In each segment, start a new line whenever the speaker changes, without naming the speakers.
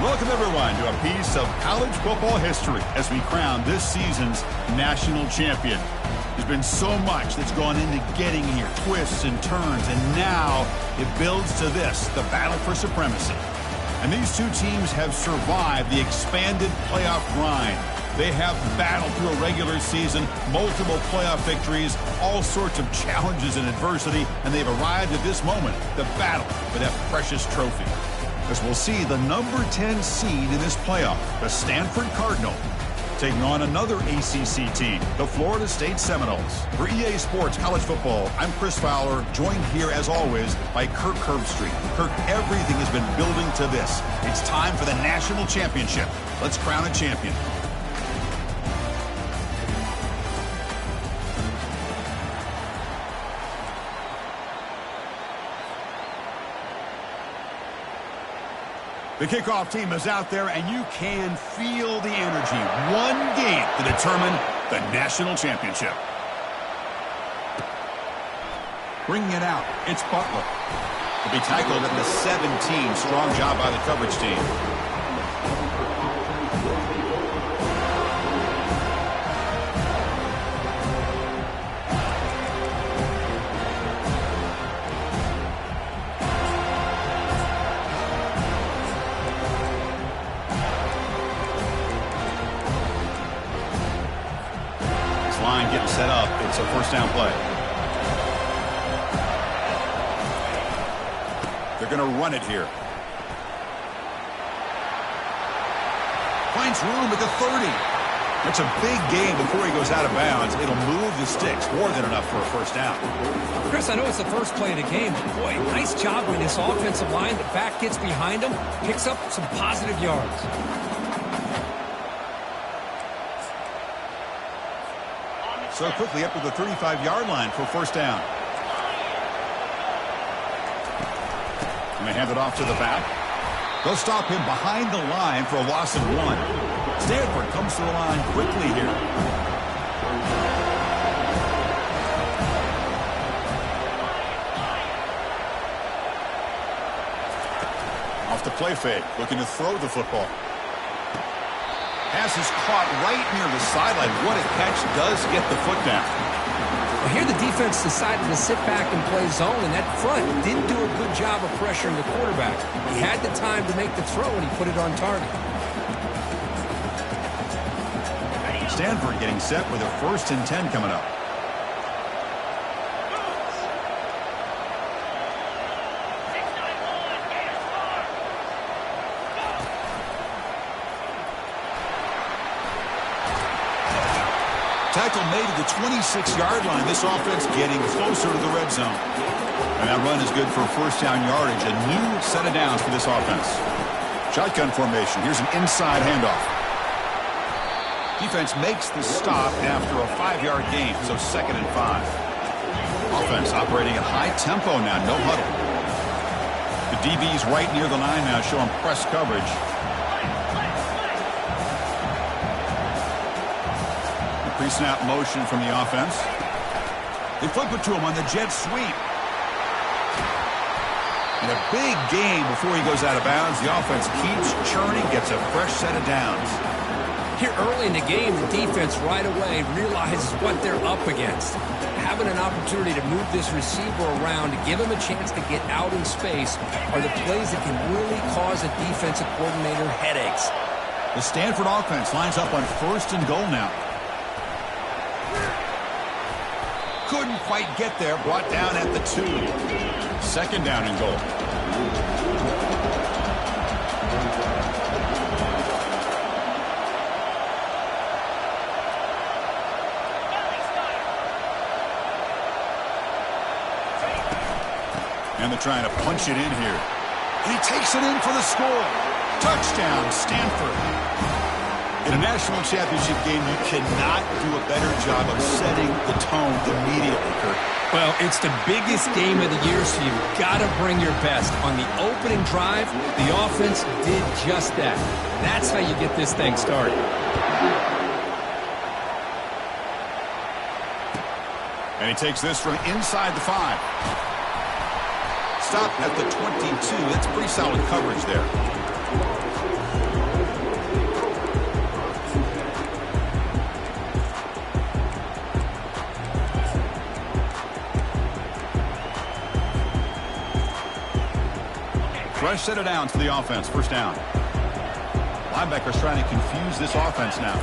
Welcome, everyone, to a piece of college football history as we crown this season's national champion. There's been so much that's gone into getting here, twists and turns, and now it builds to this, the battle for supremacy. And these two teams have survived the expanded playoff grind. They have battled through a regular season, multiple playoff victories, all sorts of challenges and adversity, and they've arrived at this moment, the battle for that precious trophy. As we'll see the number 10 seed in this playoff, the Stanford Cardinal, taking on another ACC team, the Florida State Seminoles. For EA Sports College Football, I'm Chris Fowler, joined here as always by Kirk Herbstreit. Kirk, everything has been building to this. It's time for the national championship. Let's crown a champion. The kickoff team is out there, and you can feel the energy. One game to determine the national championship. Bringing it out, it's Butler. He'll be tackled at the 17. Strong job by the coverage team. Line getting set up. It's a first down play. They're going to run it here. Finds room at the 30. That's a big gain before he goes out of bounds. It'll move the sticks. More than enough for a first down.
Chris, I know it's the first play of the game, but boy, nice job when this offensive line, the back gets behind him, picks up some positive yards.
So quickly up to the 35-yard line for first down. And they hand it off to the back. They'll stop him behind the line for a loss of 1. Stanford comes to the line quickly here. Off the play fake, looking to throw the football. Pass is caught right near the sideline. What a catch, does get the foot down.
Well, here the defense decided to sit back and play zone, and that front didn't do a good job of pressuring the quarterback. He had the time to make the throw, and he put it on target.
Stanford getting set with a 1st and 10 coming up. Tackle made at the 26-yard line. This offense getting closer to the red zone. And that run is good for first down yardage. A new set of downs for this offense. Shotgun formation. Here's an inside handoff. Defense makes the stop after a 5-yard gain, so 2nd and 5. Offense operating at high tempo now, no huddle. The DB's right near the line now, showing press coverage. Pre-snap motion from the offense. They flip it to him on the jet sweep. And a big gain before he goes out of bounds. The offense keeps churning, gets a fresh set of downs.
Here early in the game, the defense right away realizes what they're up against. Having an opportunity to move this receiver around to give him a chance to get out in space are the plays that can really cause a defensive coordinator headaches.
The Stanford offense lines up on 1st and goal now. Couldn't quite get there. Brought down at the 2. 2nd down and goal. And they're trying to punch it in here. And he takes it in for the score. Touchdown, Stanford. In a national championship game, you cannot do a better job of setting the tone immediately, Kirk.
Well, it's the biggest game of the year, so you've got to bring your best. On the opening drive, the offense did just that. That's how you get this thing started.
And he takes this from inside the 5. Stop at the 22. That's pretty solid coverage there. Fresh set of downs for the offense. First down. Linebacker's trying to confuse this offense now.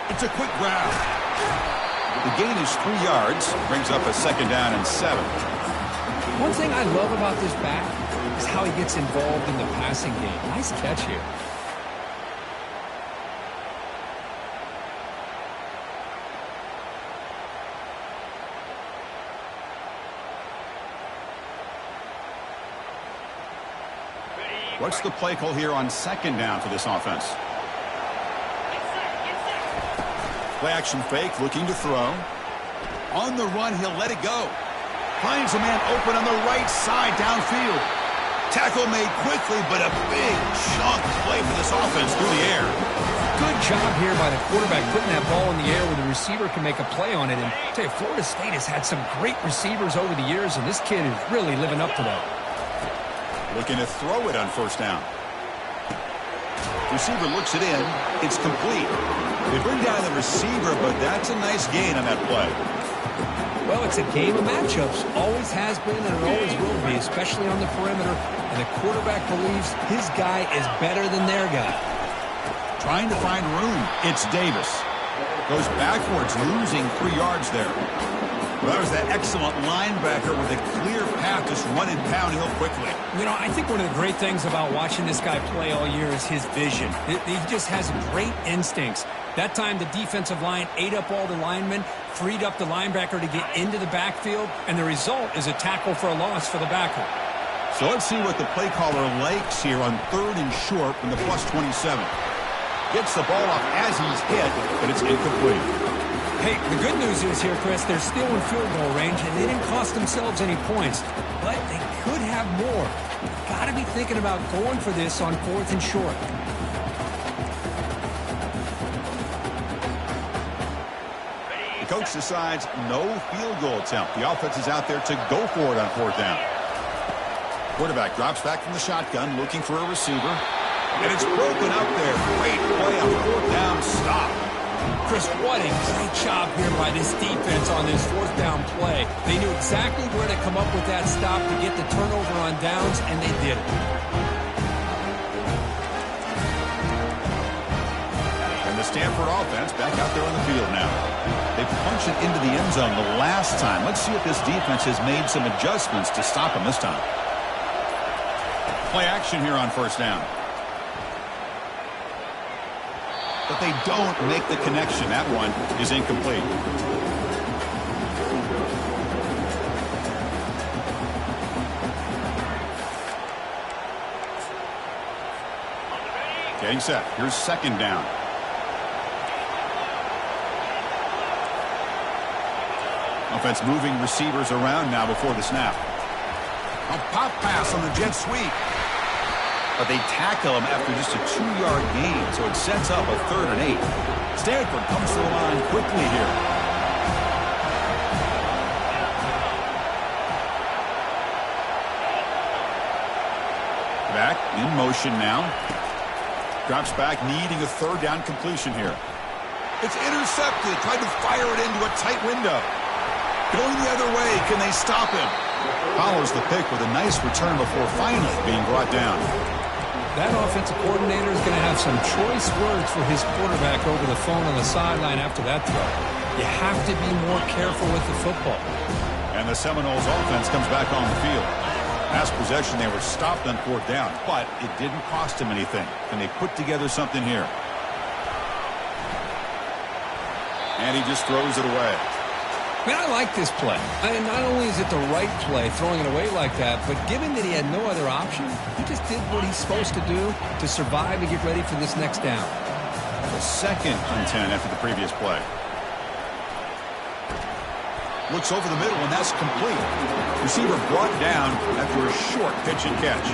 It's a quick grab. The gain is 3 yards. Brings up a second down and 7.
One thing I love about this back is how he gets involved in the passing game. Nice catch here.
What's the play call here on second down for this offense? Play action fake, looking to throw. On the run, he'll let it go. Finds a man open on the right side downfield. Tackle made quickly, but a big chunk play for this offense through the air.
Good job here by the quarterback putting that ball in the air where the receiver can make a play on it. And I tell you, Florida State has had some great receivers over the years, and this kid is really living up to that.
Looking to throw it on first down. Receiver looks it in. It's complete. They bring down the receiver, but that's a nice gain on that play.
Well, it's a game of matchups. Always has been and it always will be, especially on the perimeter. And the quarterback believes his guy is better than their guy.
Trying to find room. It's Davis. Goes backwards, losing 3 yards there. Well, there's that excellent linebacker with a clear path, just running downhill quickly.
You know, I think one of the great things about watching this guy play all year is his vision. He just has great instincts. That time, the defensive line ate up all the linemen, freed up the linebacker to get into the backfield, and the result is a tackle for a loss for the backer.
So let's see what the play caller likes here on 3rd and short from the +27. Gets the ball off as he's hit, but it's incomplete.
Hey, the good news is here, Chris, they're still in field goal range, and they didn't cost themselves any points, but they could have more. Got to be thinking about going for this on 4th and short.
The coach decides no field goal attempt. The offense is out there to go for it on 4th down. Quarterback drops back from the shotgun, looking for a receiver, and it's broken up there. Great play on 4th down stop.
Chris, what a great job here by this defense on this 4th down play. They knew exactly where to come up with that stop to get the turnover on downs, and they did it.
And the Stanford offense back out there on the field now. They punched it into the end zone the last time. Let's see if this defense has made some adjustments to stop them this time. Play action here on 1st down. But they don't make the connection. That one is incomplete. Getting set. Here's 2nd down. Offense moving receivers around now before the snap. A pop pass on the jet sweep. But they tackle him after just a 2-yard gain, so it sets up a 3rd and 8. Stanford comes to the line quickly here. Back in motion now. Drops back, needing a 3rd down completion here. It's intercepted. Tried to fire it into a tight window. Going the other way. Can they stop him? Follows the pick with a nice return before finally being brought down.
That offensive coordinator is going to have some choice words for his quarterback over the phone on the sideline after that throw. You have to be more careful with the football.
And the Seminoles offense comes back on the field. Last possession, they were stopped on 4th down, but it didn't cost them anything. Can they put together something here? And he just throws it away.
Man, I like this play. And not only is it the right play, throwing it away like that, but given that he had no other option, he just did what he's supposed to do to survive and get ready for this next down.
The 2nd and 10 after the previous play. Looks over the middle, and that's complete. Receiver brought down after a short pitch and catch.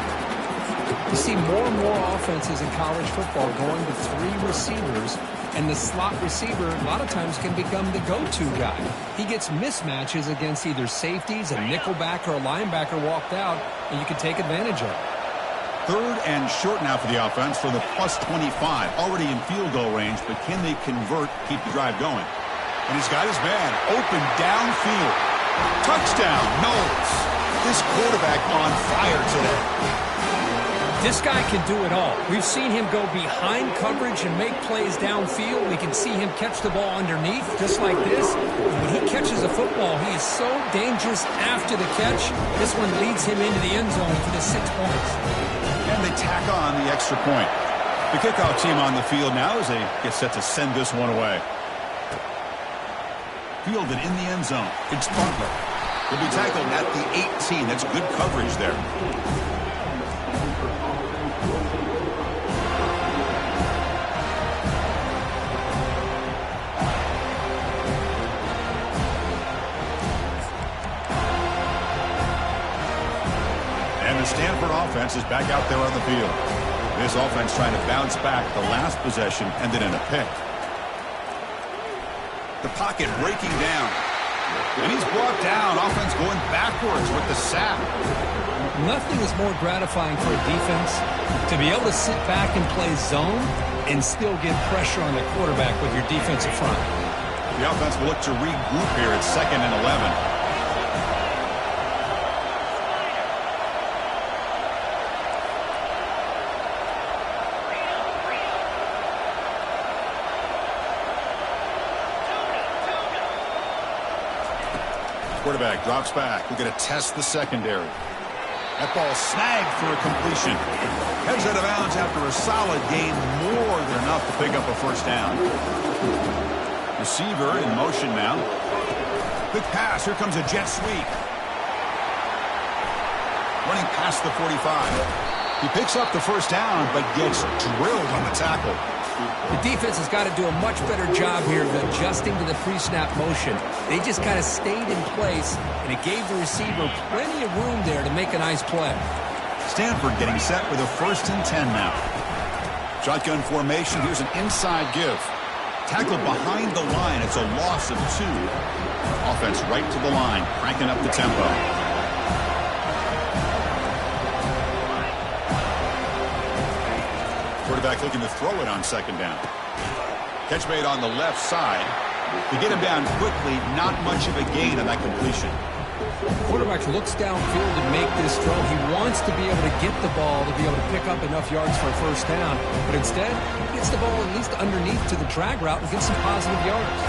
You see more and more offenses in college football going to 3 receivers, and the slot receiver a lot of times can become the go-to guy. He gets mismatches against either safeties, a nickelback, or a linebacker walked out, and you can take advantage of it.
3rd and short now for the offense from the +25. Already in field goal range, but can they convert, keep the drive going? And he's got his man open downfield. Touchdown, Knowles. this quarterback on fire today.
This guy can do it all. We've seen him go behind coverage and make plays downfield. We can see him catch the ball underneath, just like this. When he catches a football, he is so dangerous after the catch. This one leads him into the end zone for the 6 points.
And they tack on the extra point. The kickoff team on the field now as they get set to send this one away. Fielded in the end zone. It's Butler. He'll be tackled at the 18. That's good coverage there. And the Stanford offense is back out there on the field. This offense trying to bounce back. The last possession ended in a pick. The pocket breaking down. And he's brought down. Offense going backwards with the sack.
Nothing is more gratifying for a defense to be able to sit back and play zone and still get pressure on the quarterback with your defensive front.
The offense will look to regroup here at 2nd and 11. Quarterback drops back. We're going to test the secondary. That ball snagged for a completion. Heads out of bounds after a solid gain, more than enough to pick up a first down. Receiver in motion now. Quick pass. Here comes a jet sweep. Running past the 45. He picks up the first down, but gets drilled on the tackle.
The defense has got to do a much better job here of adjusting to the pre-snap motion. They just kind of stayed in place, and it gave the receiver plenty of room there to make a nice play.
Stanford getting set with a 1st and 10 now. Shotgun formation. Here's an inside give. Tackled behind the line. It's a loss of 2. Offense right to the line, cranking up the tempo. Quarterback looking to throw it on 2nd down. Catch made on the left side. To get him down quickly, not much of a gain on that completion.
Quarterback looks downfield to make this throw. He wants to be able to get the ball to be able to pick up enough yards for a first down. But instead, he gets the ball at least underneath to the drag route and gets some positive yards.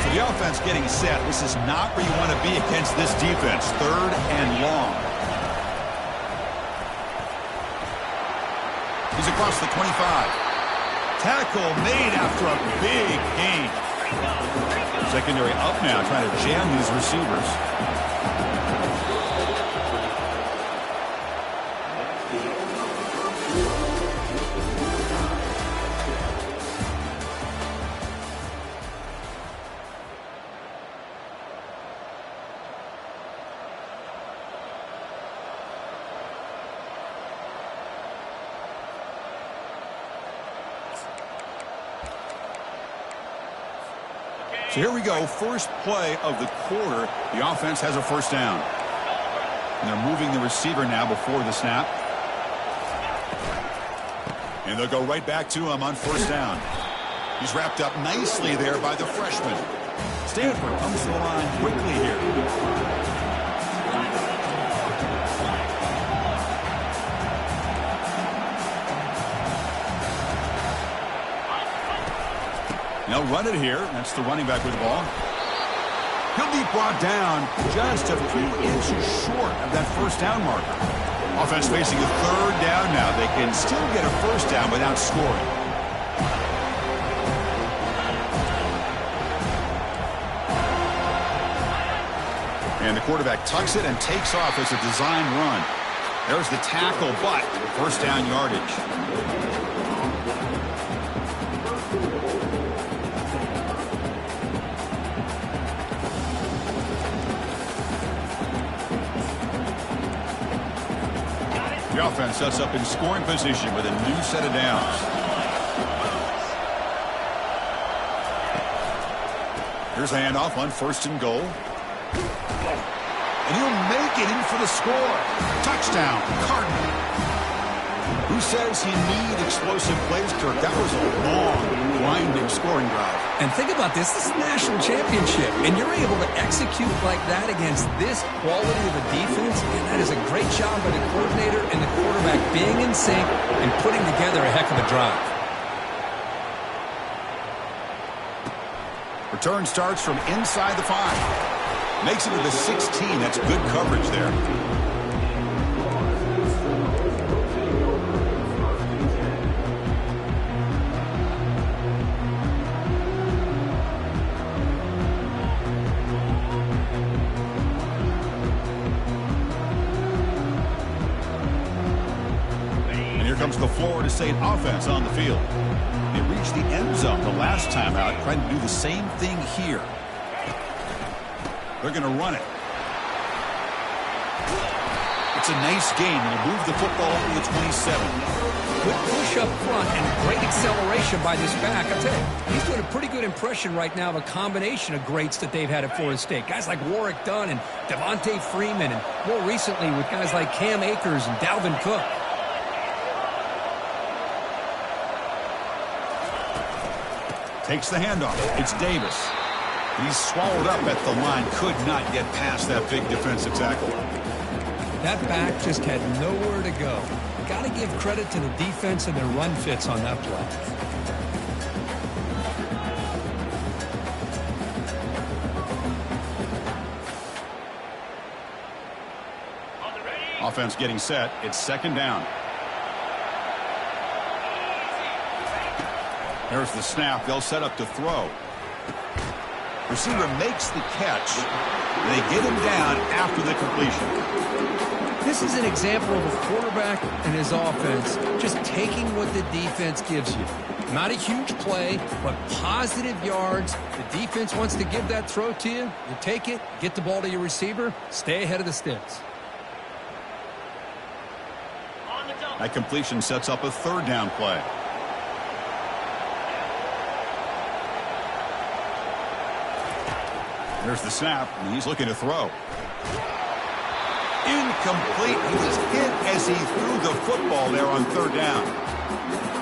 So the offense getting set. This is not where you want to be against this defense. 3rd and long. He's across the 25. Tackle made after a big gain. Secondary up now, trying to jam these receivers. So here we go, first play of the quarter. The offense has a first down. And they're moving the receiver now before the snap. And they'll go right back to him on first down. He's wrapped up nicely there by the freshman. Stanford comes to the line quickly here. They'll run it here. That's the running back with the ball. He'll be brought down just a few inches short of that first down marker. Offense facing a 3rd down now. They can still get a first down without scoring. And the quarterback tucks it and takes off as a design run. There's the tackle, but first down yardage. The offense sets up in scoring position with a new set of downs. Here's a handoff on 1st and goal. And he'll make it in for the score. Touchdown, Cardinal. Who says you need explosive plays, Kirk? That was a long, winding scoring drive.
And think about this. This is a national championship, and you're able to execute like that against this quality of a defense, and that is a great job by the coordinator and the quarterback being in sync and putting together a heck of a drive.
Return starts from inside the 5. Makes it to the 16. That's good coverage there. Comes the Florida State offense on the field. They reached the end zone the last time out, trying to do the same thing here. They're going to run it. It's a nice game. They'll move the football up to the 27.
Good push up front and great acceleration by this back. I'll tell you, he's doing a pretty good impression right now of a combination of greats that they've had at Florida State. Guys like Warwick Dunn and Devontae Freeman, and more recently with guys like Cam Akers and Dalvin Cook.
Takes the handoff. It's Davis. He's swallowed up at the line. Could not get past that big defensive tackle.
That back just had nowhere to go. Got to give credit to the defense and their run fits on that play.
Offense getting set. It's second down. There's the snap. They'll set up to throw. Receiver makes the catch. They get him down after the completion.
This is an example of a quarterback and his offense just taking what the defense gives you. Not a huge play, but positive yards. The defense wants to give that throw to you. You take it, get the ball to your receiver, stay ahead of the sticks.
That completion sets up a third down play. There's the snap, and he's looking to throw. Incomplete. He was hit as he threw the football there on third down.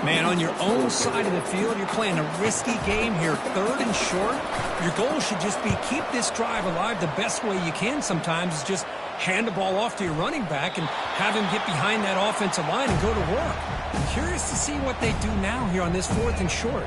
Man, on your own side of the field, you're playing a risky game here. Third and short. Your goal should just be keep this drive alive the best way you can sometimes is just hand the ball off to your running back and have him get behind that offensive line and go to work. I'm curious to see what they do now here on this fourth and short.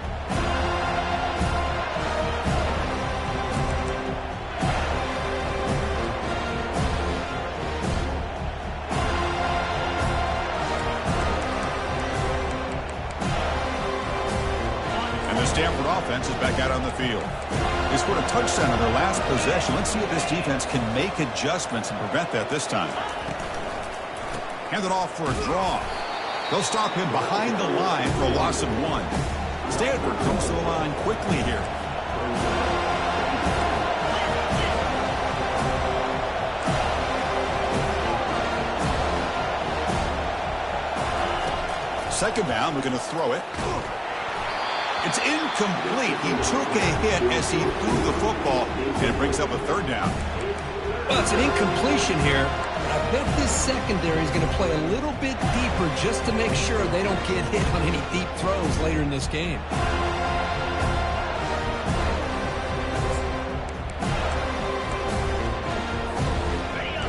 Stanford offense is back out on the field. They scored a touchdown on their last possession. Let's see if this defense can make adjustments and prevent that this time. Hand it off for a draw. They'll stop him behind the line for a loss of 1. Stanford comes to the line quickly here. Second down, we're going to throw it. It's incomplete. He took a hit as he threw the football, and it brings up a third down.
Well, it's an incompletion here. I bet this secondary is going to play a little bit deeper just to make sure they don't get hit on any deep throws later in this game.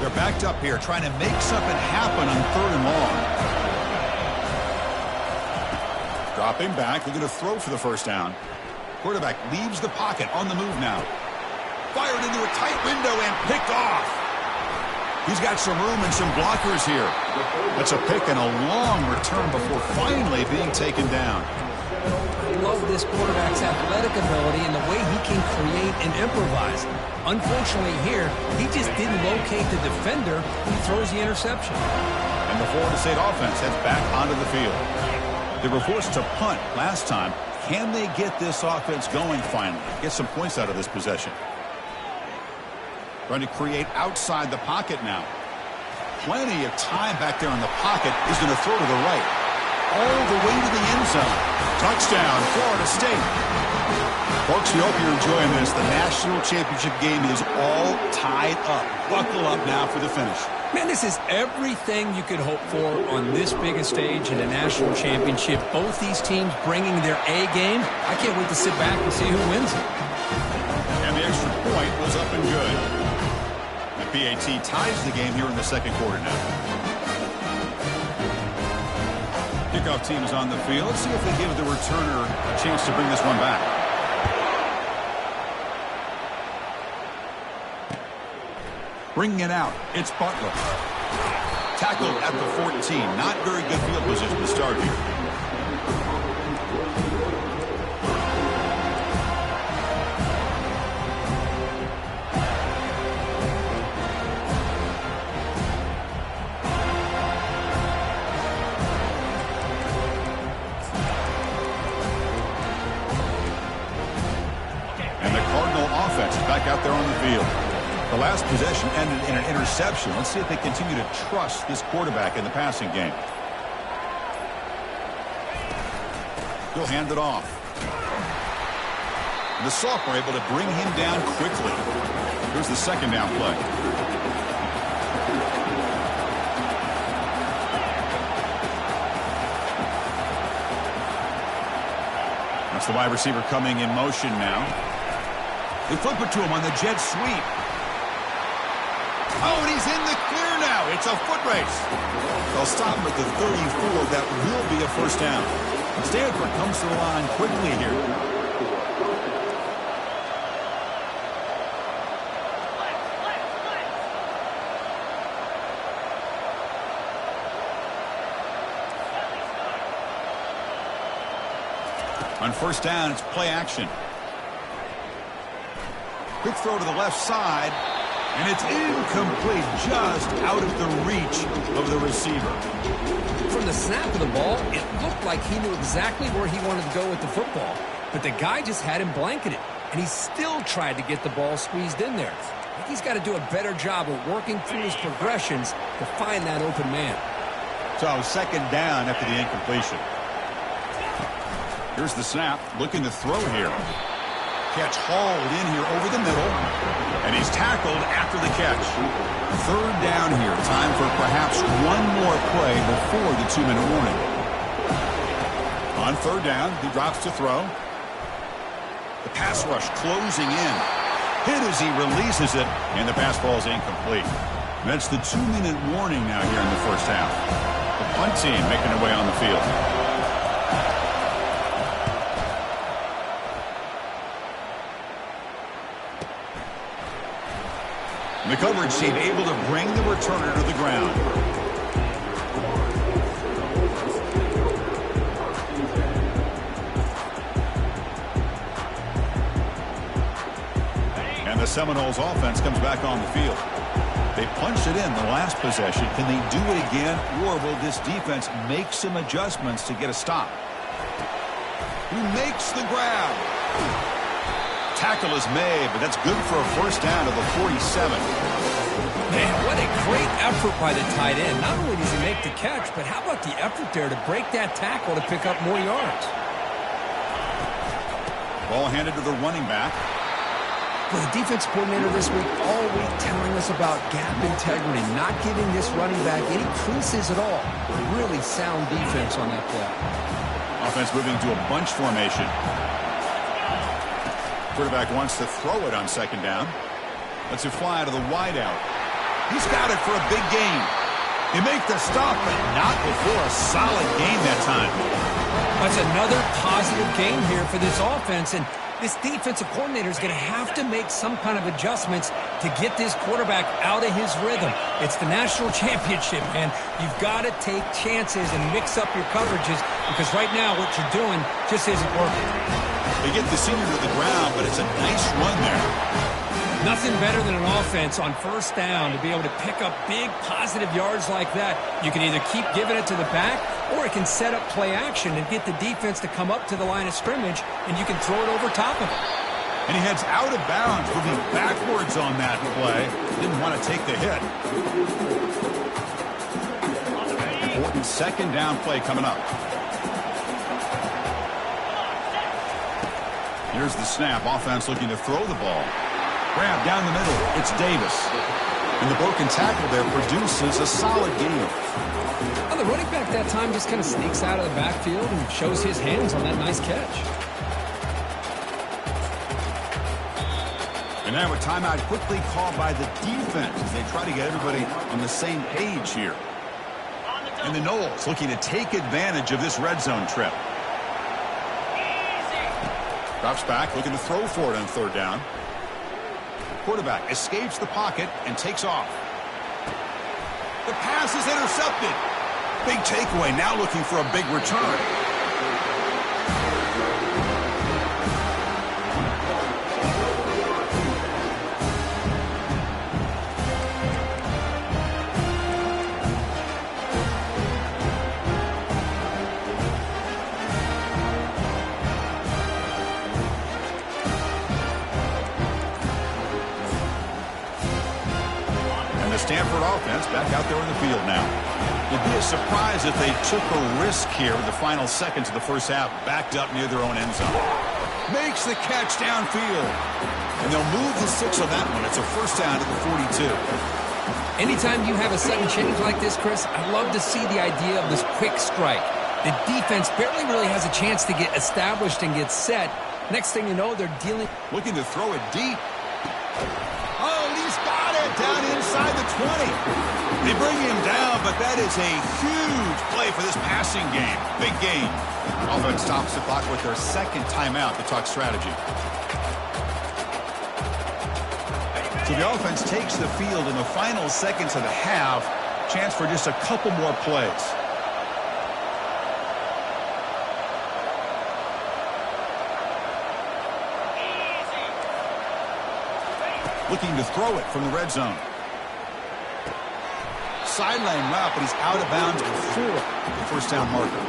They're backed up here trying to make something happen on third and long. Dropping back, looking to throw for the first down. Quarterback leaves the pocket on the move now. Fired into a tight window and picked off. He's got some room and some blockers here. That's a pick and a long return before finally being taken down.
I love this quarterback's athletic ability and the way he can create and improvise. Unfortunately here, he just didn't locate the defender. He throws the interception.
And the Florida State offense heads back onto the field. They were forced to punt last time. Can they get this offense going finally? Get some points out of this possession. Trying to create outside the pocket now. Plenty of time back there in the pocket. He's going to throw to the right. All the way to the end zone. Touchdown, Florida State. Folks, we hope you're enjoying this. The national championship game is all tied up. Buckle up now for the finish.
Man, this is everything you could hope for on this biggest stage in a national championship. Both these teams bringing their A game. I can't wait to sit back and see who wins it.
And the extra point was up and good. The PAT ties the game here in the second quarter now. Kickoff team is on the field. Let's see if they give the returner a chance to bring this one back. Bringing it out, it's Butler. Tackled at the 14. Not very good field position to start here. And the Cardinal offense is back out there on the field. The last possession ended in an interception. Let's see if they continue to trust this quarterback in the passing game. He'll hand it off. The sophomore able to bring him down quickly. Here's the second down play. That's the wide receiver coming in motion now. They flip it to him on the jet sweep. Oh, and he's in the clear now. It's a foot race. They'll stop him at the 34. That will be a first down. Stanford comes to the line quickly here. On first down, it's play action. Quick throw to the left side. And it's incomplete, just out of the reach of the receiver.
From the snap of the ball, it looked like he knew exactly where he wanted to go with the football. But the guy just had him blanketed, and he still tried to get the ball squeezed in there. I think he's got to do a better job of working through his progressions to find that open man.
So second down after the incompletion. Here's the snap, looking to throw here. Catch hauled in here over the middle, and he's tackled after the catch. Third down here. Time for perhaps one more play before the 2-minute warning. On third down, he drops to throw. The pass rush closing in. Hit as he releases it, and the pass ball is incomplete. That's the 2-minute warning now here in the first half. The punt team making their way on the field. The coverage team able to bring the returner to the ground. And the Seminoles offense comes back on the field. They punched it in the last possession. Can they do it again, or will this defense make some adjustments to get a stop? He makes the grab. Tackle is made, but that's good for a first down to the 47.
Man, what a great effort by the tight end. Not only does he make the catch, but how about the effort there to break that tackle to pick up more yards?
Ball handed to the running back.
Well, the defense coordinator this week all week telling us about gap integrity, not giving this running back any creases at all. Really sound defense on that play.
Offense moving to a bunch formation. Quarterback wants to throw it on second down. Lets it fly to the wideout. He's got it for a big gain. They make the stop, but not before a solid gain that time.
That's another positive game here for this offense, and this defensive coordinator is going to have to make some kind of adjustments to get this quarterback out of his rhythm. It's the national championship, man. You've got to take chances and mix up your coverages, because right now what you're doing just isn't working.
They get the senior to the ground, but it's a nice run there.
Nothing better than an offense on first down to be able to pick up big positive yards like that. You can either keep giving it to the back, or it can set up play action and get the defense to come up to the line of scrimmage, and you can throw it over top of it.
And he heads out of bounds, moving backwards on that play. Didn't want to take the hit. Important second down play coming up. Here's the snap. Offense looking to throw the ball. Grab down the middle. It's Davis. And the broken tackle there produces a solid gain.
Well, the running back that time just kind of sneaks out of the backfield and shows his hands on that nice catch.
And now a timeout quickly called by the defense as they try to get everybody on the same page here. And the Noles looking to take advantage of this red zone trip. Drops back, looking to throw for it on third down. Quarterback escapes the pocket and takes off. The pass is intercepted. Big takeaway, now looking for a big return. Stanford offense back out there in the field now. It'd be a surprise if they took a risk here in the final seconds of the first half, backed up near their own end zone. Makes the catch downfield. And they'll move the 6 on that one. It's a first down to the 42.
Anytime you have a sudden change like this, Chris, I love to see the idea of this quick strike. The defense barely really has a chance to get established and get set. Next thing you know, they're dealing.
Looking to throw it deep. Oh, he's got it down inside the 20. They bring him down, but that is a huge play for this passing game. Big game. Offense stops the clock with their second timeout to talk strategy. So the offense takes the field in the final seconds of the half. Chance for just a couple more plays. Looking to throw it from the red zone. Sideline route, but he's out of bounds before the first down marker.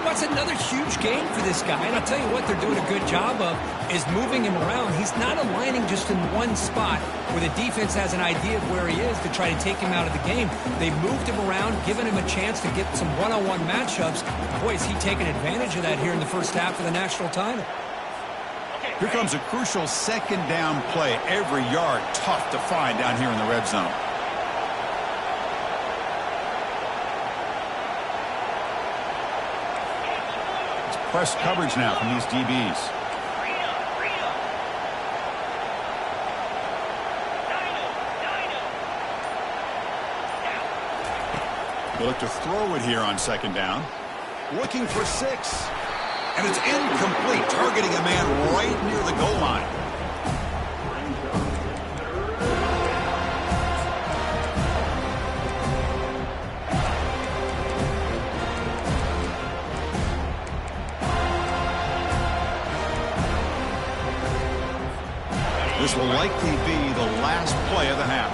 What's another huge gain for this guy? And I'll tell you what they're doing a good job of is moving him around. He's not aligning just in one spot where the defense has an idea of where he is to try to take him out of the game. They moved him around, given him a chance to get some one-on-one matchups. Boy, is he taking advantage of that here in the first half of the national title.
Here comes a crucial second down play. Every yard tough to find down here in the red zone. It's press coverage now from these DBs. They look to throw it here on second down. Looking for 6. And it's incomplete, targeting a man right near the goal line. This will likely be the last play of the half.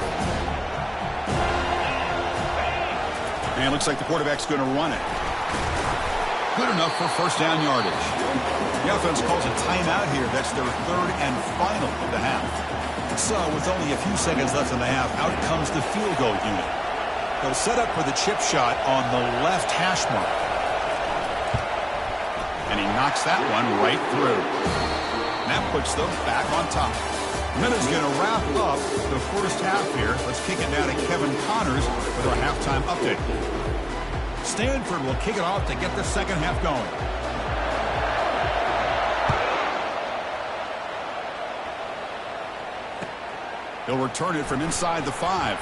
And it looks like the quarterback's going to run it. Good enough for first down yardage. The offense calls a timeout here. That's their third and final of the half. So with only a few seconds left in the half, out comes the field goal unit. They'll set up for the chip shot on the left hash mark. And he knocks that one right through. And that puts them back on top. Minute's going to wrap up the first half here. Let's kick it down to Kevin Connors with our halftime update. Stanford will kick it off to get the second half going. He'll return it from inside the 5.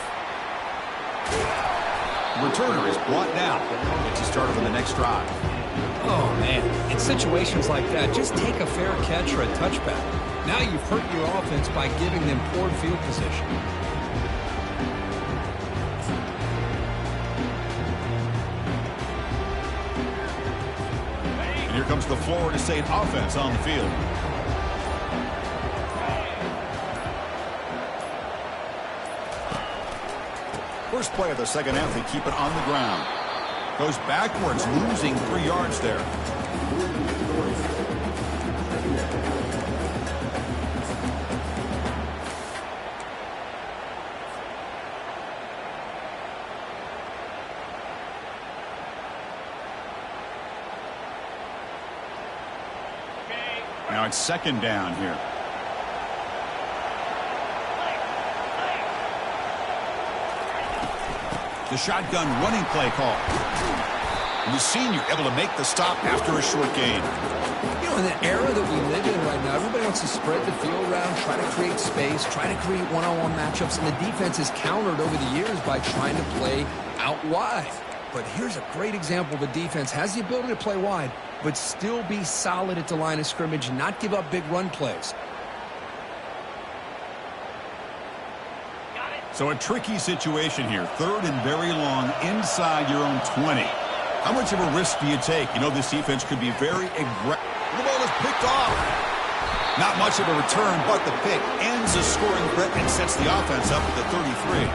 The returner is brought down. Gets a starter for the next drive.
Oh, man. In situations like that, just take a fair catch or a touchback. Now you've hurt your offense by giving them poor field position.
And here comes the Florida State offense on the field. First play of the second half, they keep it on the ground. Goes backwards, losing 3 yards there. Now Now it's second down here. The shotgun running play call. And the senior able to make the stop after a short gain.
You know, in the era that we live in right now, everybody wants to spread the field around, try to create space, try to create one-on-one matchups, and the defense is countered over the years by trying to play out wide. But here's a great example. The defense has the ability to play wide, but still be solid at the line of scrimmage and not give up big run plays.
So a tricky situation here. Third and very long inside your own 20. How much of a risk do you take? You know this defense could be very aggressive. The ball is picked off. Not much of a return, but the pick ends a scoring threat and sets the offense up at the 33.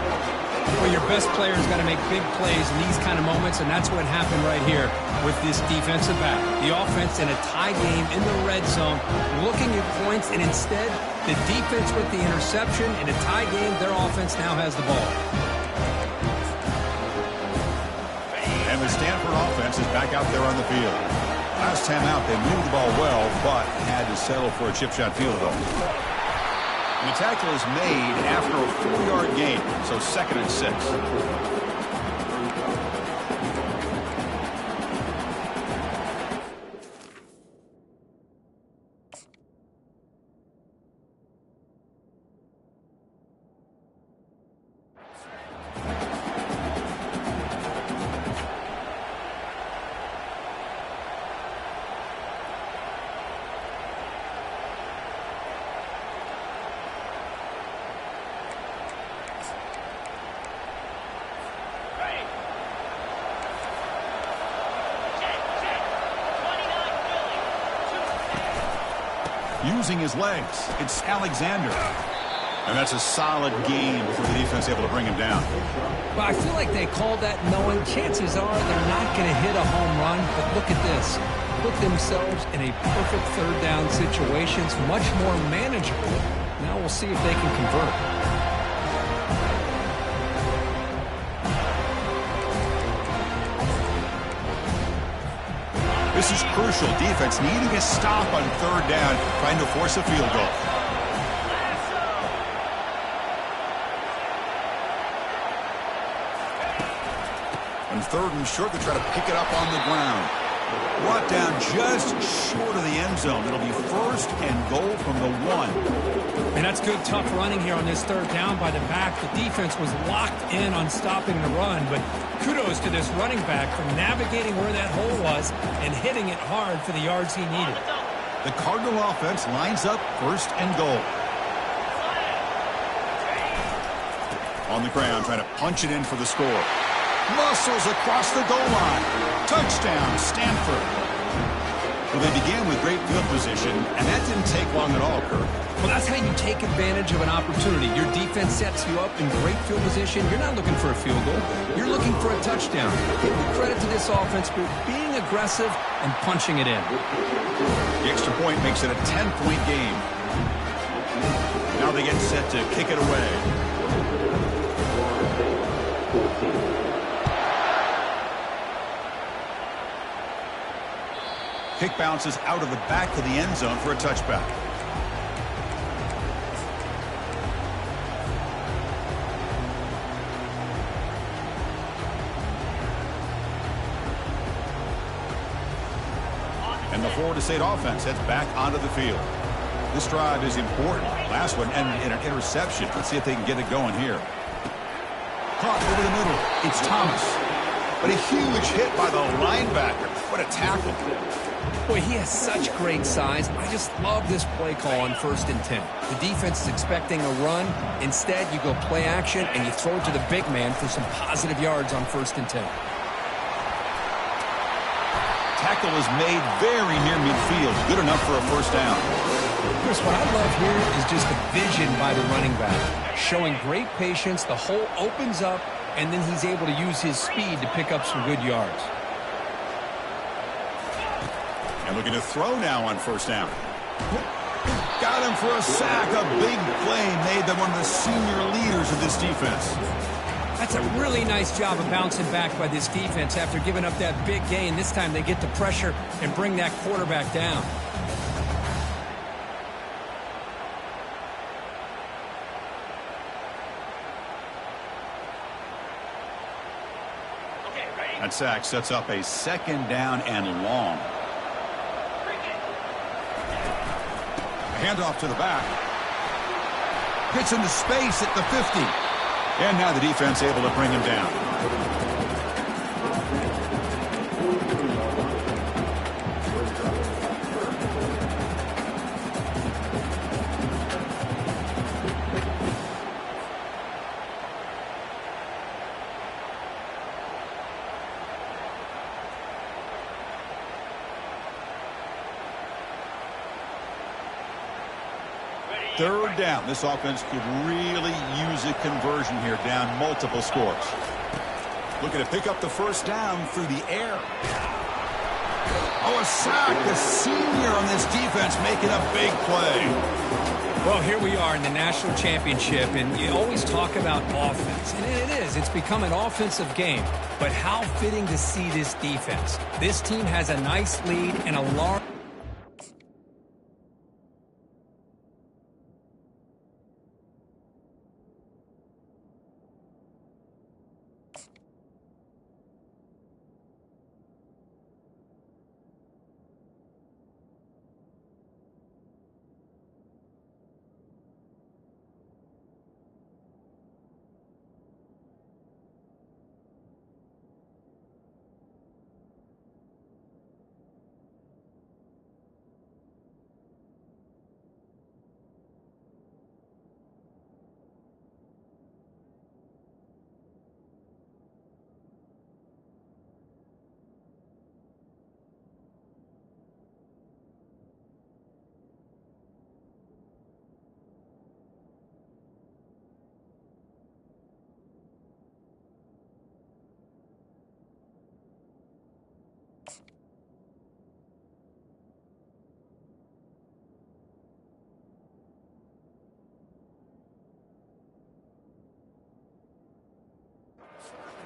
Well, your best player's got to make big plays in these kind of moments, and that's what happened right here with this defensive back. The offense in a tie game in the red zone, looking at points, and instead, the defense with the interception. In a tie game, their offense now has the ball.
And the Stanford offense is back out there on the field. Last time out, they moved the ball well, but had to settle for a chip shot field goal. And the tackle is made after a 4-yard gain, so second and 6. Using his legs, it's Alexander. And that's a solid game for the defense able to bring him down.
Well, I feel like they called that knowing chances are they're not going to hit a home run. But look at this. Put themselves in a perfect third down situation. It's much more manageable. Now we'll see if they can convert.
This is crucial. Defense needing a stop on third down, trying to force a field goal. On third and short, they try to pick it up on the ground. Brought down just short of the end zone. It'll be first and goal from the 1.
And that's good, tough running here on this third down by the back. The defense was locked in on stopping the run, but kudos to this running back for navigating where that hole was and hitting it hard for the yards he needed.
The Cardinal offense lines up first and goal. On the ground, trying to punch it in for the score. Muscles across the goal line. Touchdown, Stanford. Well, they began with great field position, and that didn't take long at all, Kirk.
Well, that's how you take advantage of an opportunity. Your defense sets you up in great field position. You're not looking for a field goal. You're looking for a touchdown. Give credit to this offense for being aggressive and punching it in.
The extra point makes it a 10-point game. Now they get set to kick it away. Kick bounces out of the back of the end zone for a touchback. And the Florida State offense heads back onto the field. This drive is important. Last one ended in an interception. Let's see if they can get it going here. Caught over the middle. It's Thomas. But a huge hit by the linebacker. What a tackle.
Boy, he has such great size. I just love this play call on 1st and 10. The defense is expecting a run. Instead, you go play action, and you throw it to the big man for some positive yards on 1st and 10.
Tackle is made very near midfield. Good enough for a first down.
Chris, what I love here is just the vision by the running back. Showing great patience. The hole opens up, and then he's able to use his speed to pick up some good yards.
And looking to throw now on first down. Got him for a sack. A big play made them one of the senior leaders of this defense.
That's a really nice job of bouncing back by this defense after giving up that big gain. This time they get the pressure and bring that quarterback down.
That sack sets up a 2nd down and long. A handoff to the back. Gets into space at the 50. And now the defense able to bring him down. Third down. This offense could really use a conversion here, down multiple scores. Looking to pick up the 1st down through the air. Oh, a sack. The senior on this defense making a big play.
Well, here we are in the national championship, and you always talk about offense. And it is. It's become an offensive game. But how fitting to see this defense. This team has a nice lead and a large...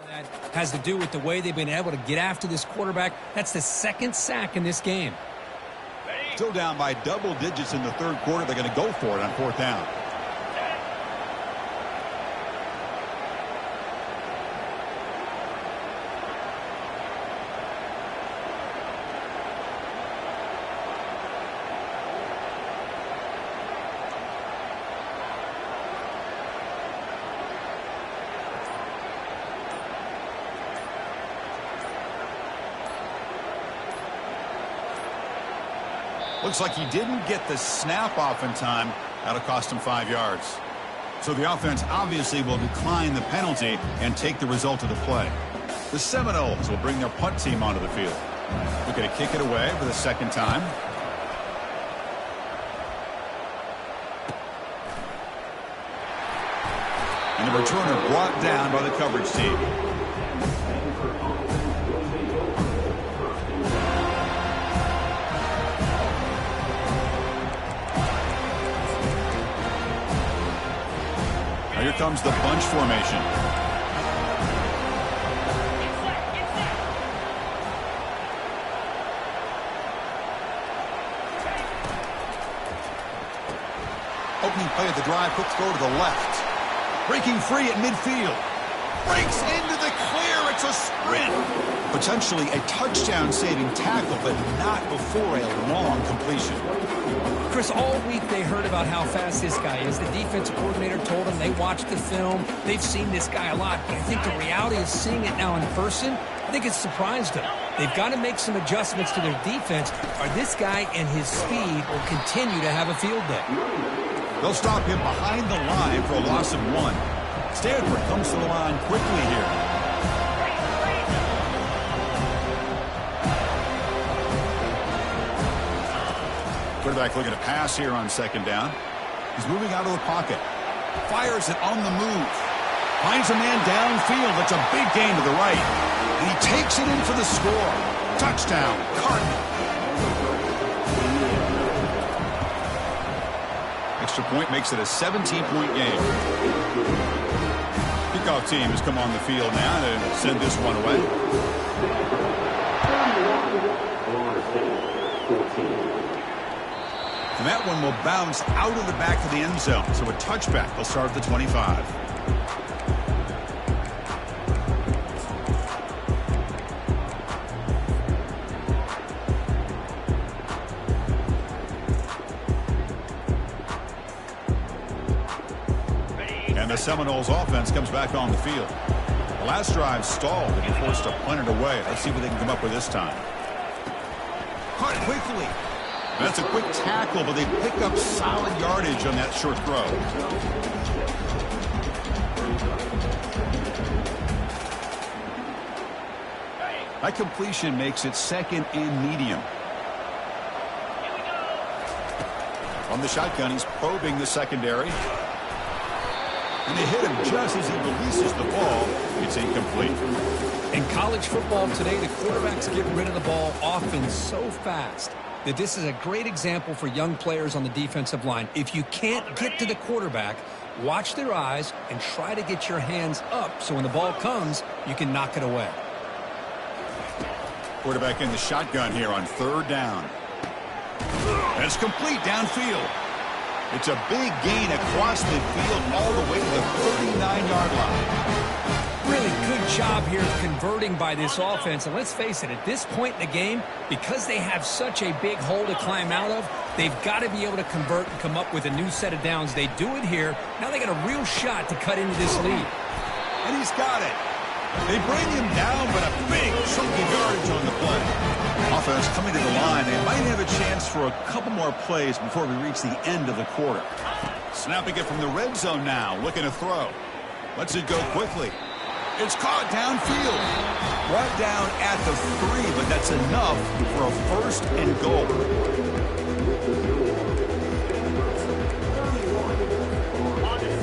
That has to do with the way they've been able to get after this quarterback. That's the 2nd sack in this game.
Still down by double digits in the 3rd quarter. They're going to go for it on 4th down. Looks like he didn't get the snap off in time. That'll cost him 5 yards. So the offense obviously will decline the penalty and take the result of the play. The Seminoles will bring their punt team onto the field. Looking to kick it away for the 2nd time. And the returner brought down by the coverage team. Here comes the bunch formation. Opening play of the drive, quick throw to the left. Breaking free at midfield. Breaks into the clear. It's a sprint. Potentially a touchdown-saving tackle, but not before a long completion.
Chris, all week they heard about how fast this guy is. The defensive coordinator told them they watched the film. They've seen this guy a lot. But I think the reality of seeing it now in person, I think it's surprised them. They've got to make some adjustments to their defense, or this guy and his speed will continue to have a field day.
They'll stop him behind the line for a loss of 1. Stanford comes to the line quickly here. Quarterback looking to pass here on 2nd down. He's moving out of the pocket. Fires it on the move. Finds a man downfield. That's a big gain to the right. And he takes it in for the score. Touchdown, Cardinal. Extra point makes it a 17-point game. Kickoff team has come on the field now to send this one away. And that one will bounce out of the back of the end zone. So a touchback will start at the 25. Seminoles offense comes back on the field. The last drive stalled and he forced to punt it away. Let's see what they can come up with this time. Caught quickly. That's a quick tackle, but they pick up solid yardage on that short throw. That completion makes it second and medium. On the shotgun, he's probing the secondary. And they hit him just as he releases the ball. It's incomplete.
In college football today, the quarterbacks get rid of the ball often so fast that this is a great example for young players on the defensive line. If you can't get to the quarterback, watch their eyes and try to get your hands up so when the ball comes, you can knock it away.
Quarterback in the shotgun here on third down. And it's complete downfield. It's a big gain across midfield all the way to the 39-yard line.
Really good job here converting by this offense. And let's face it, at this point in the game, because they have such a big hole to climb out of, they've got to be able to convert and come up with a new set of downs. They do it here. Now they got a real shot to cut into this lead.
And he's got it. They bring him down, but a big chunk of yardage on the play. Offense coming to the line. They might have a chance for a couple more plays before we reach the end of the quarter. Snapping it from the red zone now. Looking to throw. Lets it go quickly. It's caught downfield. Brought down at the 3, but that's enough for a first and goal.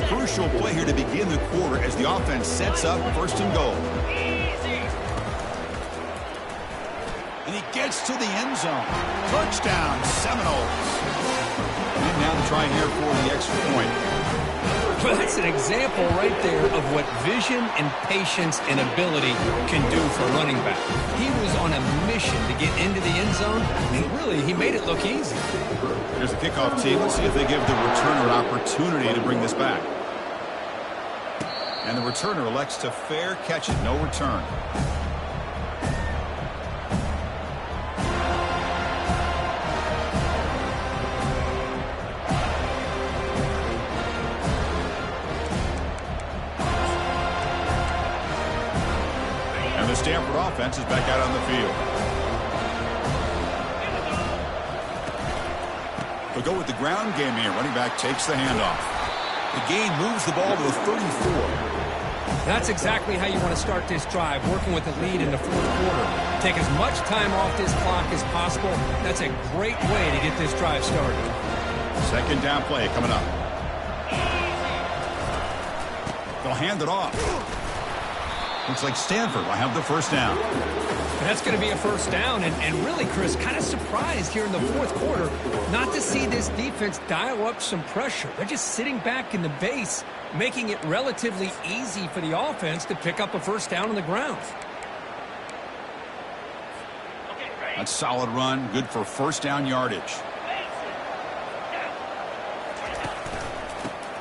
Crucial play here to begin the quarter as the offense sets up first and goal. And he gets to the end zone. Touchdown, Seminoles. And now to try here for the extra point.
Well, that's an example right there of what vision and patience and ability can do for a running back. He was on a mission to get into the end zone, and really, he made it look easy.
Here's the kickoff team. Let's see if they give the returner an opportunity to bring this back. And the returner elects to fair catch it. No return. And the Stanford offense is back out on the field. They'll go with the ground game here. Running back takes the handoff. The gain moves the ball to the 34.
That's exactly how you want to start this drive, working with the lead in the fourth quarter. Take as much time off this clock as possible. That's a great way to get this drive started.
Second down play coming up. They'll hand it off. Looks like Stanford will have the first down.
That's going to be a first down, and really, Chris, kind of surprised here in the fourth quarter not to see this defense dial up some pressure. They're just sitting back in the base, making it relatively easy for the offense to pick up a first down on the ground.
A solid run, good for first down yardage.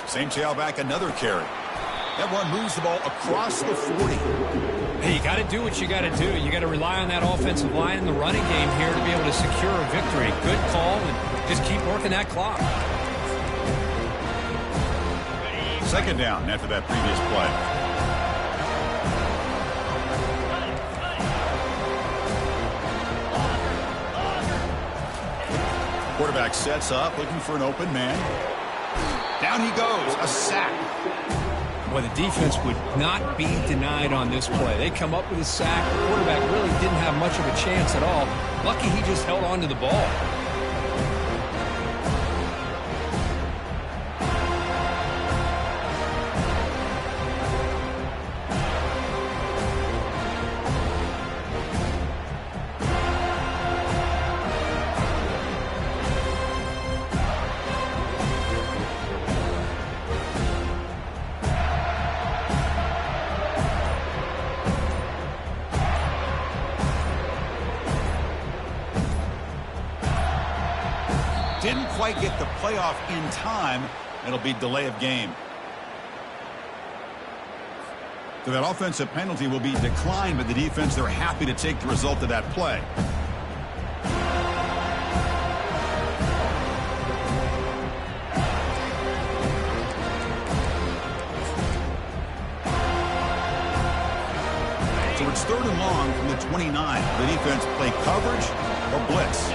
Same tailback, another carry. That one moves the ball across the 40.
Hey, you got to do what you got to do. You got to rely on that offensive line in the running game here to be able to secure a victory. Good call, and just keep working that clock.
Second down after that previous play. Quarterback sets up, looking for an open man. Down he goes, a sack.
Well, the defense would not be denied on this play. They come up with a sack. The quarterback really didn't have much of a chance at all. Lucky he just held on to the ball.
Didn't quite get the playoff in time. It'll be delay of game. So that offensive penalty will be declined by the defense. They're happy to take the result of that play. It's 3rd and long from the 29. The defense play coverage or blitz.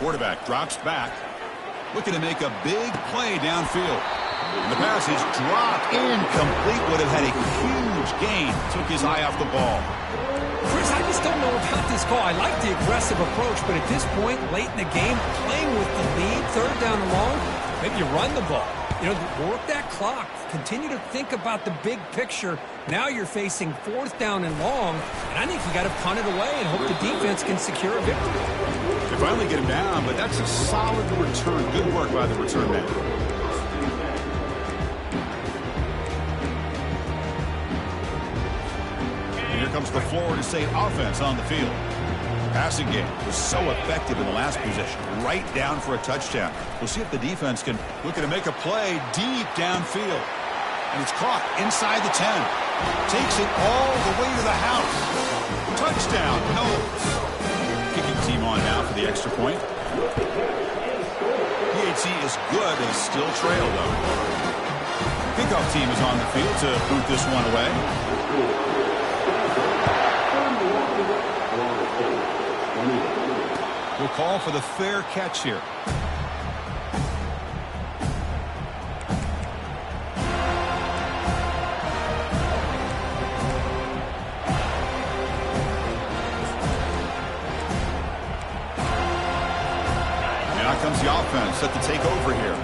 Quarterback drops back, looking to make a big play downfield. And the pass is dropped incomplete. Would have had a huge gain. Took his eye off the ball.
Chris, I just don't know about this call. I like the aggressive approach, but at this point, late in the game, playing with the lead, 3rd down and long, maybe you run the ball. You know, work that clock. Continue to think about the big picture. Now you're facing 4th down and long, and I think you got to punt it away and hope the defense can secure a victory.
They finally get him down, but that's a solid return. Good work by the return man. And here comes the Florida State offense on the field. Passing game was so effective in the last possession. Right down for a touchdown. We'll see if the defense can look at make a play deep downfield. And it's caught inside the 10. Takes it all the way to the house. Touchdown, Knowles. Kicking team on now for the extra point. PAT is good and still trail, though. Kickoff team is on the field to boot this one away. We'll call for the fair catch here. Comes the offense set to take over here.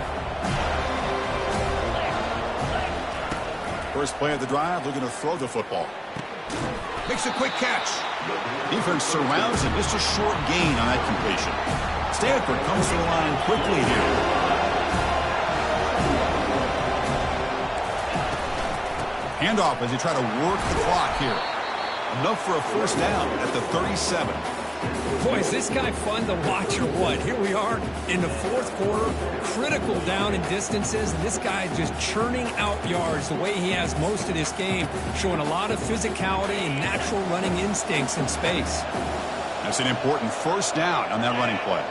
First play of the drive, looking to throw the football. Makes a quick catch. Defense surrounds him. Just a short gain on that completion. Stanford comes to the line quickly here. Handoff as they try to work the clock here. Enough for a 1st down at the 37.
Boy, is this guy fun to watch or what? Here we are in the 4th quarter, critical down in distances. This guy just churning out yards the way he has most of this game, showing a lot of physicality and natural running instincts in space.
That's an important 1st down on that running play.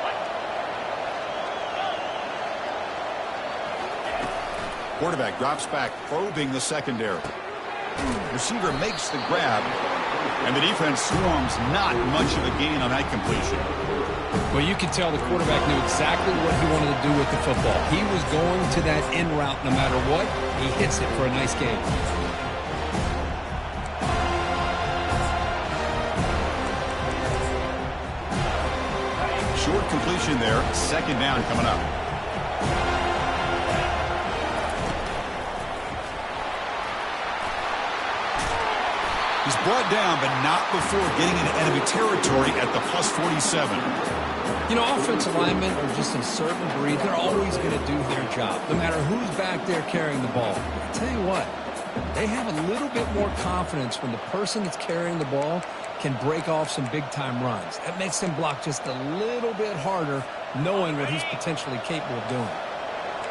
Quarterback drops back, probing the secondary. Receiver makes the grab. And the defense swarms, not much of a gain on that completion.
Well, you could tell the quarterback knew exactly what he wanted to do with the football. He was going to that in route no matter what. He hits it for a nice gain.
Short completion there. 2nd down coming up. He's brought down, but not before getting into enemy territory at the +47.
You know, offensive linemen are just a certain breed. They're always going to do their job, no matter who's back there carrying the ball. I tell you what, they have a little bit more confidence when the person that's carrying the ball can break off some big-time runs. That makes them block just a little bit harder, knowing what he's potentially capable of doing.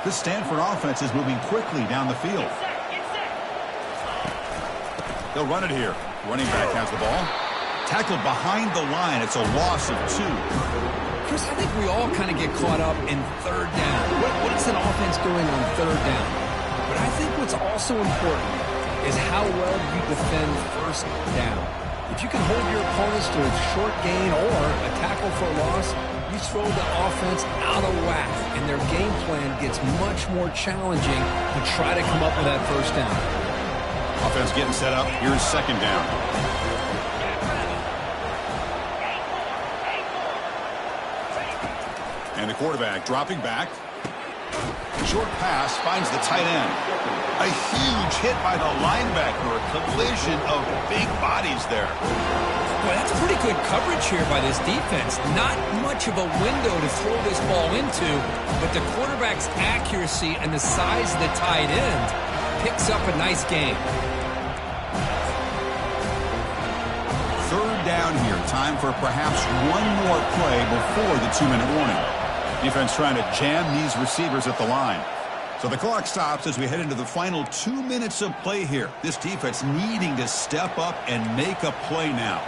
This Stanford offense is moving quickly down the field. They'll run it here. Running back has the ball. Tackled behind the line. It's a loss of 2.
Chris, I think we all kind of get caught up in 3rd down. What is an offense doing on 3rd down? But I think what's also important is how well you defend 1st down. If you can hold your opponents to a short gain or a tackle for a loss, you throw the offense out of whack, and their game plan gets much more challenging to try to come up with that 1st down.
Offense getting set up. Here's 2nd down. And the quarterback dropping back. Short pass finds the tight end. A huge hit by the linebacker. A collision of big bodies there.
Boy, that's pretty good coverage here by this defense. Not much of a window to throw this ball into, but the quarterback's accuracy and the size of the tight end picks up a nice game.
3rd down here. Time for perhaps one more play before the 2-minute warning. Defense trying to jam these receivers at the line. So the clock stops as we head into the final 2 minutes of play here. This defense needing to step up and make a play now.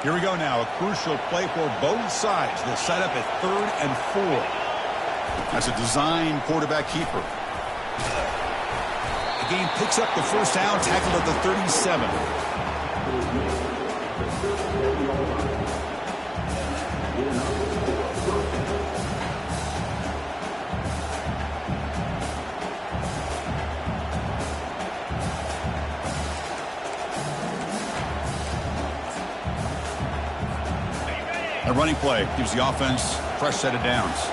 Here we go now. A crucial play for both sides. They'll set up at 3rd and 4. That's a design quarterback keeper. The game picks up the first down, tackled at the 37. A running play gives the offense a fresh set of downs.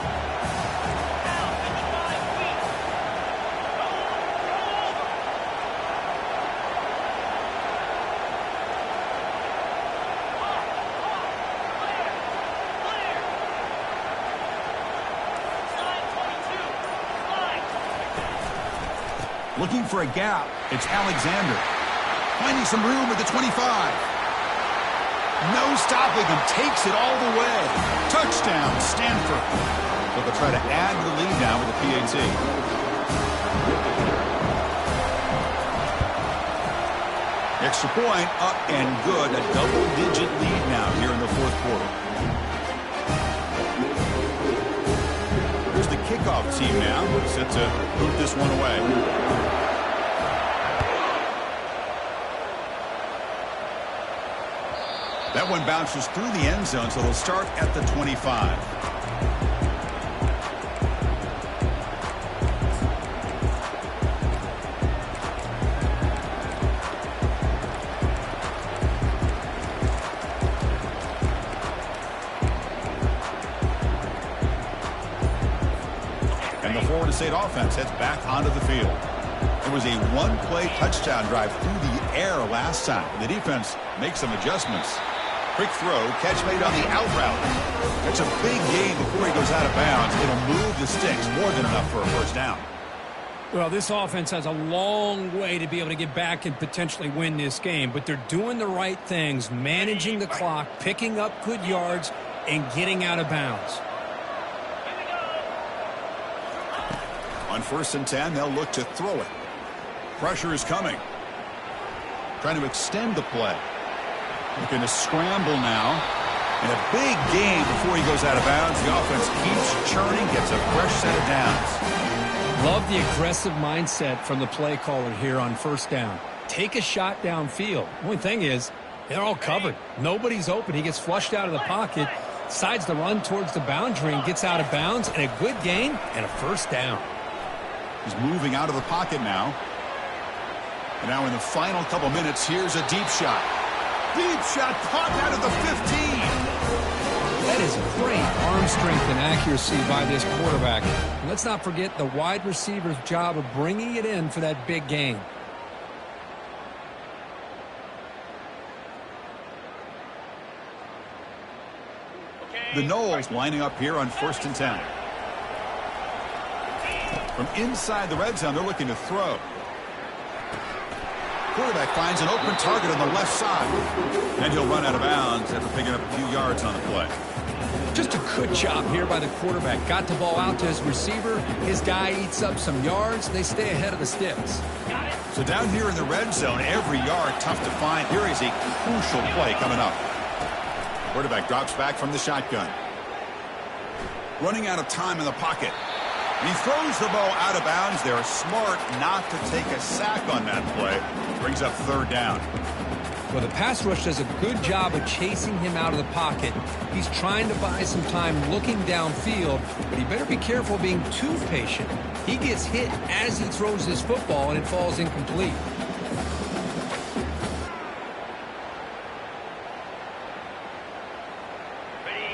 Looking for a gap. It's Alexander. Finding some room at the 25. No stopping him. Takes it all the way. Touchdown, Stanford. So they'll try to add to the lead now with the PAT. Extra point, up and good. A double-digit lead now here in the 4th quarter. Here's the kickoff team now. Set to move this one away. That one bounces through the end zone, so they'll start at the 25. And the Florida State offense heads back onto the field. It was a one-play touchdown drive through the air last time. The defense makes some adjustments. Quick throw, catch made on the out route. It's a big gain before he goes out of bounds. It'll move the sticks more than enough for a first down.
Well, this offense has a long way to be able to get back and potentially win this game, but they're doing the right things, managing the clock, picking up good yards, and getting out of bounds.
On 1st and 10, they'll look to throw it. Pressure is coming. Trying to extend the play. Looking to scramble now. And a big gain before he goes out of bounds. The offense keeps churning, gets a fresh set of downs.
Love the aggressive mindset from the play caller here on 1st down. Take a shot downfield. Only thing is, they're all covered. Nobody's open. He gets flushed out of the pocket, decides to run towards the boundary and gets out of bounds, and a good gain and a first down.
He's moving out of the pocket now. And now in the final couple minutes, here's a deep shot. Deep shot popped out of the 15.
That is great arm strength and accuracy by this quarterback. And let's not forget the wide receiver's job of bringing it in for that big gain.
The Noles lining up here on 1st and 10. From inside the red zone, they're looking to throw. Quarterback finds an open target on the left side. And he'll run out of bounds after picking up a few yards on the play.
Just a good job here by the quarterback. Got the ball out to his receiver. His guy eats up some yards. They stay ahead of the sticks.
So down here in the red zone, every yard tough to find. Here is a crucial play coming up. Quarterback drops back from the shotgun. Running out of time in the pocket. And he throws the ball out of bounds. They're smart not to take a sack on that play. Brings up 3rd down.
Well, the pass rush does a good job of chasing him out of the pocket. He's trying to buy some time looking downfield, but he better be careful being too patient. He gets hit as he throws his football, and it falls incomplete.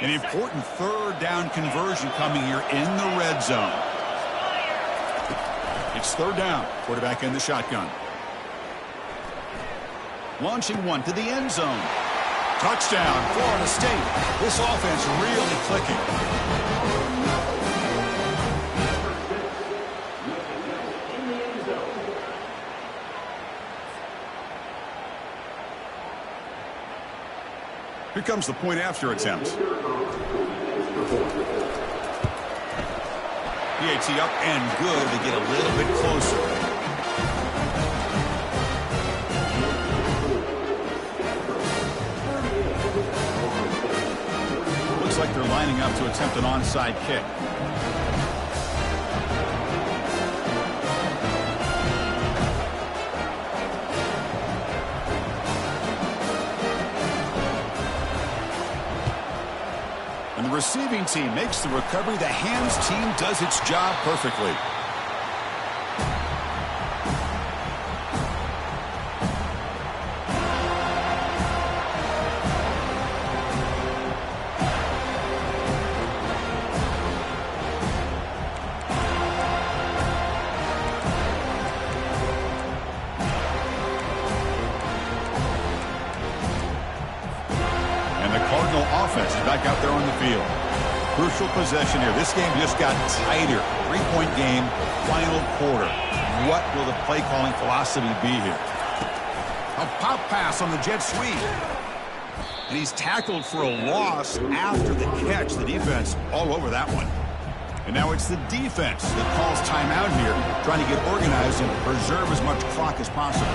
An important 3rd down conversion coming here in the red zone. It's 3rd down. Quarterback in the shotgun. Launching one to the end zone. Touchdown, Florida State. This offense really clicking. Here comes the point after attempt. PAT up and good to get a little bit closer. lining up to attempt an onside kick. And the receiving team makes the recovery. The hands team does its job perfectly. Offense is back out there on the field. Crucial possession here. This game just got tighter. 3-point game, final quarter. What will the play calling philosophy be here? A pop pass on the jet sweep. And he's tackled for a loss after the catch. The defense all over that one. And now it's the defense that calls timeout here, trying to get organized and preserve as much clock as possible.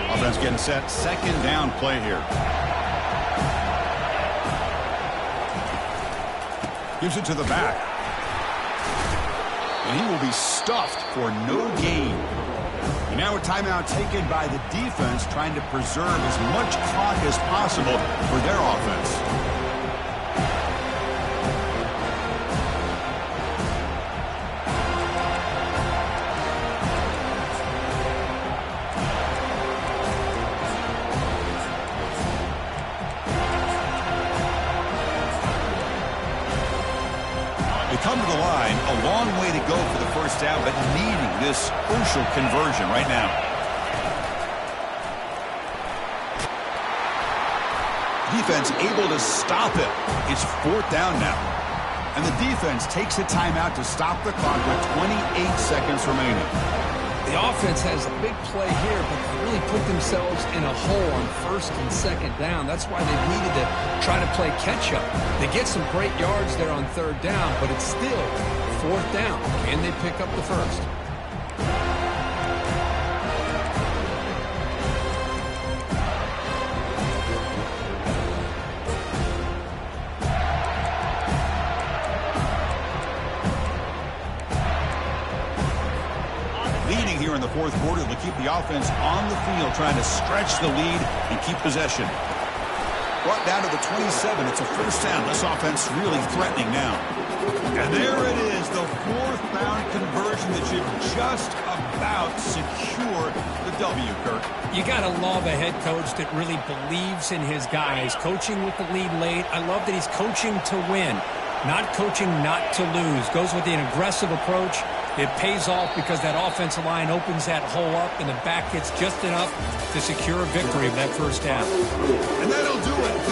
Offense getting set. Second down play here. Gives it to the back. And he will be stuffed for no gain. And now a timeout taken by the defense, trying to preserve as much clock as possible for their offense. Come to the line, a long way to go for the first down, but needing this crucial conversion right now. Defense able to stop it. It's fourth down now. And the defense takes a timeout to stop the clock with 28 seconds remaining.
The offense has a big play here, but they really put themselves in a hole on first and second down. That's why they needed to try to play catch-up. They get some great yards there on third down, but it's still fourth down. Can they pick up the first?
Here in the fourth quarter to keep the offense on the field, trying to stretch the lead and keep possession. Brought down to the 27. It's a first down. This offense really threatening now. And there it is, the fourth down conversion that should just about secure the W, Kirk.
You got to love a head coach that really believes in his guys. Coaching with the lead late. I love that he's coaching to win, not coaching not to lose. Goes with an aggressive approach. It pays off because that offensive line opens that hole up and the back gets just enough to secure a victory of that first down.
And that'll do it.